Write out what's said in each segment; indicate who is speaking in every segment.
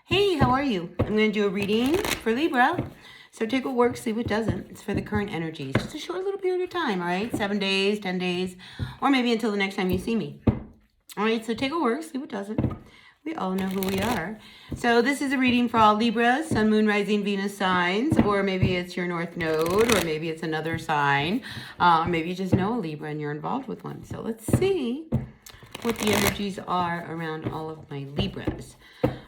Speaker 1: Hey, how are you? I'm going to do a reading for Libra. So take what works, see what doesn't. It's for the current energies. Just a short little period of time, all right? 7 days, 10 days, or maybe until the next time you see me. All right, so take what works, see what doesn't. We all know who we are. So this is a reading for all Libras, Sun, Moon, Rising, Venus signs, or maybe it's your North Node, or maybe it's another sign. Maybe you just know a Libra and you're involved with one. So let's see what the energies are around all of my Libras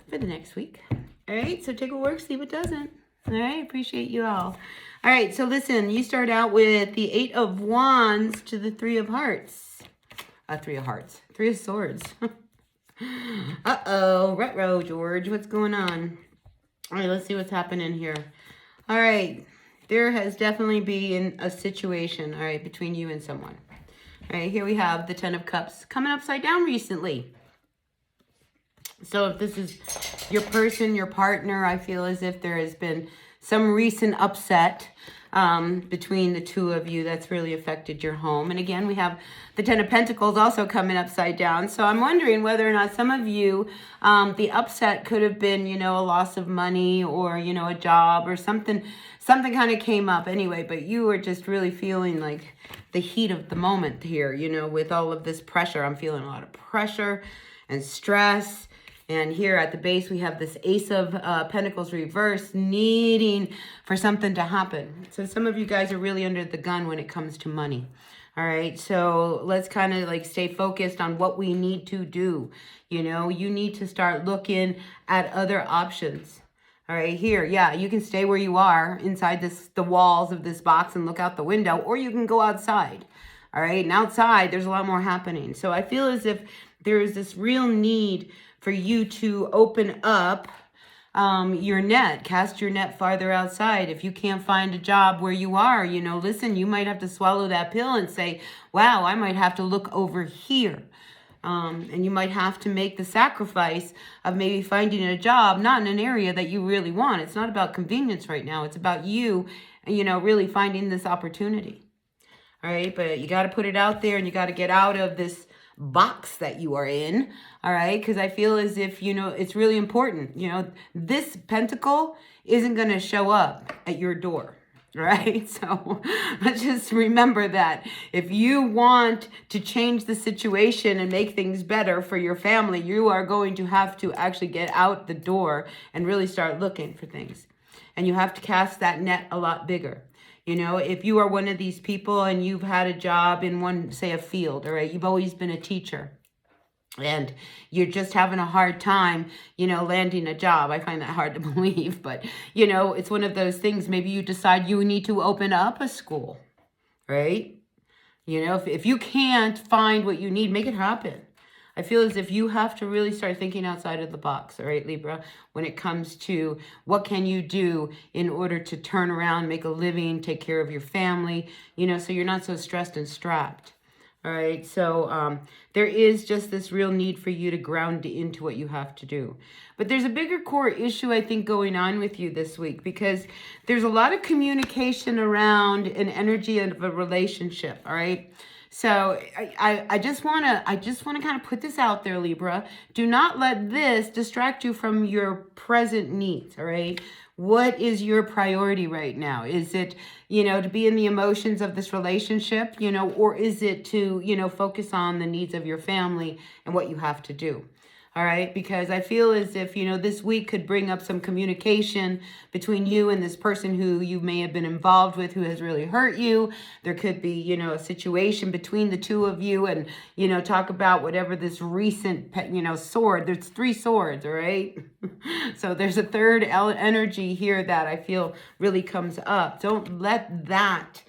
Speaker 1: for the next week. All right, so take what works, see what doesn't. All right, appreciate you all. All right, so listen, you start out with the 8 of Wands to the 3 of Hearts. 3 of Hearts, 3 of Swords. Uh-oh, retro, George, what's going on? All right, let's see what's happening here. All right, there has definitely been a situation, all right, between you and someone. All right, here we have the 10 of Cups coming upside down recently. So if this is your person, your partner, I feel as if there has been some recent upset between the two of you that's really affected your home. And again, we have the 10 of Pentacles also coming upside down. So I'm wondering whether or not some of you, the upset could have been, you know, a loss of money or, you know, a job or something kind of came up anyway, but you were just really feeling like the heat of the moment here, you know, with all of this pressure. I'm feeling a lot of pressure and stress. And here at the base, we have this Ace of Pentacles reverse, needing for something to happen. So some of you guys are really under the gun when it comes to money. All right, so let's kind of like stay focused on what we need to do. You know, you need to start looking at other options. All right, here, yeah, you can stay where you are inside the walls of this box and look out the window, or you can go outside. All right, and outside, there's a lot more happening. So I feel as if there is this real need for you to open up your net, cast your net farther outside. If you can't find a job where you are, you know, listen, you might have to swallow that pill and say, wow, I might have to look over here. And you might have to make the sacrifice of maybe finding a job, not in an area that you really want. It's not about convenience right now. It's about you, you know, really finding this opportunity. All right, but you got to put it out there and you got to get out of this box that you are in, all right? Because I feel as if, you know, it's really important. You know, this pentacle isn't going to show up at your door, right? So just remember that. If you want to change the situation and make things better for your family, you are going to have to actually get out the door and really start looking for things. And you have to cast that net a lot bigger. You know, if you are one of these people and you've had a job in one, say a field, all right, you've always been a teacher and you're just having a hard time, you know, landing a job. I find that hard to believe, but, you know, it's one of those things. Maybe you decide you need to open up a school, right? You know, if you can't find what you need, make it happen. I feel as if you have to really start thinking outside of the box, all right, Libra, when it comes to what can you do in order to turn around, make a living, take care of your family, you know, so you're not so stressed and strapped. All right, so there is just this real need for you to ground into what you have to do. But there's a bigger core issue, I think, going on with you this week because there's a lot of communication around an energy of a relationship, all right? So I just want to kind of put this out there, Libra. Do not let this distract you from your present needs, all right? What is your priority right now? Is it, you know, to be in the emotions of this relationship, you know, or is it to, you know, focus on the needs of your family and what you have to do? All right, because I feel as if, you know, this week could bring up some communication between you and this person who you may have been involved with who has really hurt you. There could be, you know, a situation between the two of you and, you know, talk about whatever this recent, you know, sword. There's 3 swords, all right? So there's a third energy here that I feel really comes up. Don't let that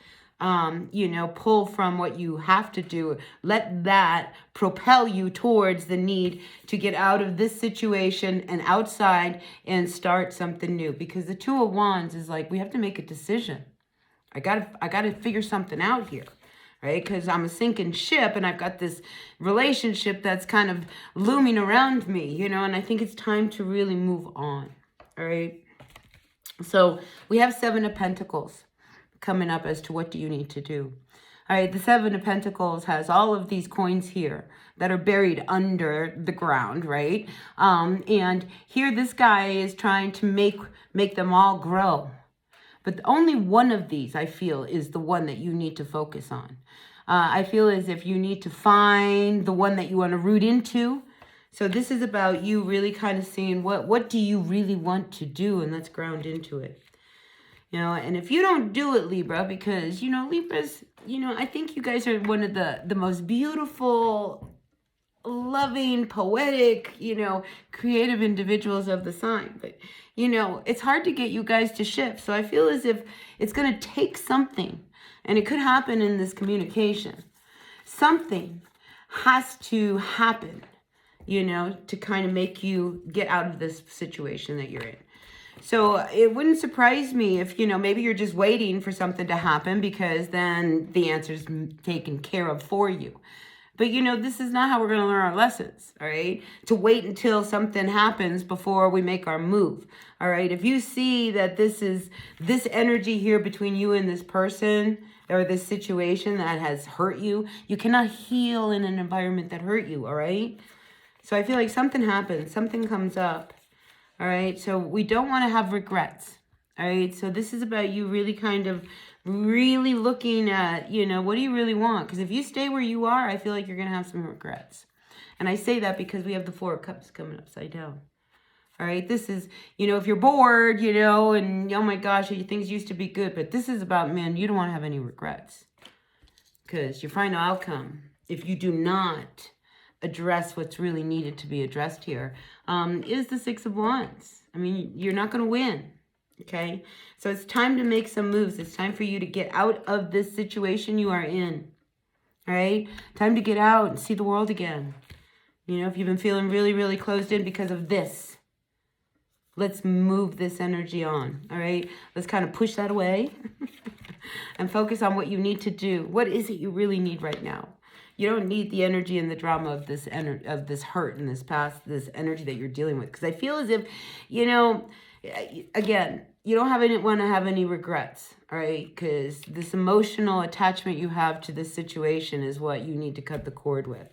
Speaker 1: you know, pull from what you have to do. Let that propel you towards the need to get out of this situation and outside and start something new. Because the 2 of Wands is like, we have to make a decision. I gotta figure something out here, right? Because I'm a sinking ship and I've got this relationship that's kind of looming around me, you know, and I think it's time to really move on, all right? So we have 7 of Pentacles coming up as to what do you need to do. All right, the Seven of Pentacles has all of these coins here that are buried under the ground, right? And here this guy is trying to make them all grow. But only one of these, I feel, is the one that you need to focus on. I feel as if you need to find the one that you want to root into. So this is about you really kind of seeing what do you really want to do, and let's ground into it. You know, and if you don't do it, Libra, because, you know, Libras, you know, I think you guys are one of the most beautiful, loving, poetic, you know, creative individuals of the sign. But, you know, it's hard to get you guys to shift. So I feel as if it's going to take something, and it could happen in this communication. Something has to happen, you know, to kind of make you get out of this situation that you're in. So it wouldn't surprise me if, you know, maybe you're just waiting for something to happen, because then the answer's taken care of for you. But, you know, this is not how we're going to learn our lessons, all right? To wait until something happens before we make our move, all right? If you see that this energy here between you and this person or this situation that has hurt you, you cannot heal in an environment that hurt you, all right? So I feel like something happens, something comes up. All right, so we don't want to have regrets. All right, so this is about you really kind of really looking at, you know, what do you really want? Because if you stay where you are, I feel like you're going to have some regrets. And I say that because we have the Four of Cups coming upside down. All right, this is, you know, if you're bored, you know, and oh my gosh, things used to be good. But this is about, man, you don't want to have any regrets. Because your final outcome, if you do not address what's really needed to be addressed here, is the Six of Wands. I mean, you're not going to win, okay? So it's time to make some moves. It's time for you to get out of this situation you are in, all right? Time to get out and see the world again. You know, if you've been feeling really, really closed in because of this, let's move this energy on, all right? Let's kind of push that away and focus on what you need to do. What is it you really need right now? You don't need the energy and the drama of this hurt and this past, this energy that you're dealing with. Because I feel as if, you know, again, you don't want to have any regrets, all right? Because this emotional attachment you have to this situation is what you need to cut the cord with,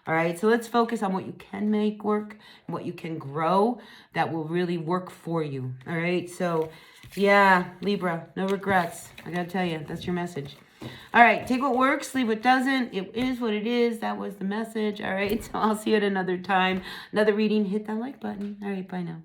Speaker 1: all right? So let's focus on what you can make work, and what you can grow that will really work for you, all right? So, yeah, Libra, no regrets. I got to tell you, that's your message. All right, take what works, leave what doesn't. It is what it is. That was the message. All right, so I'll see you at another time. Another reading. Hit that like button. All right, bye now.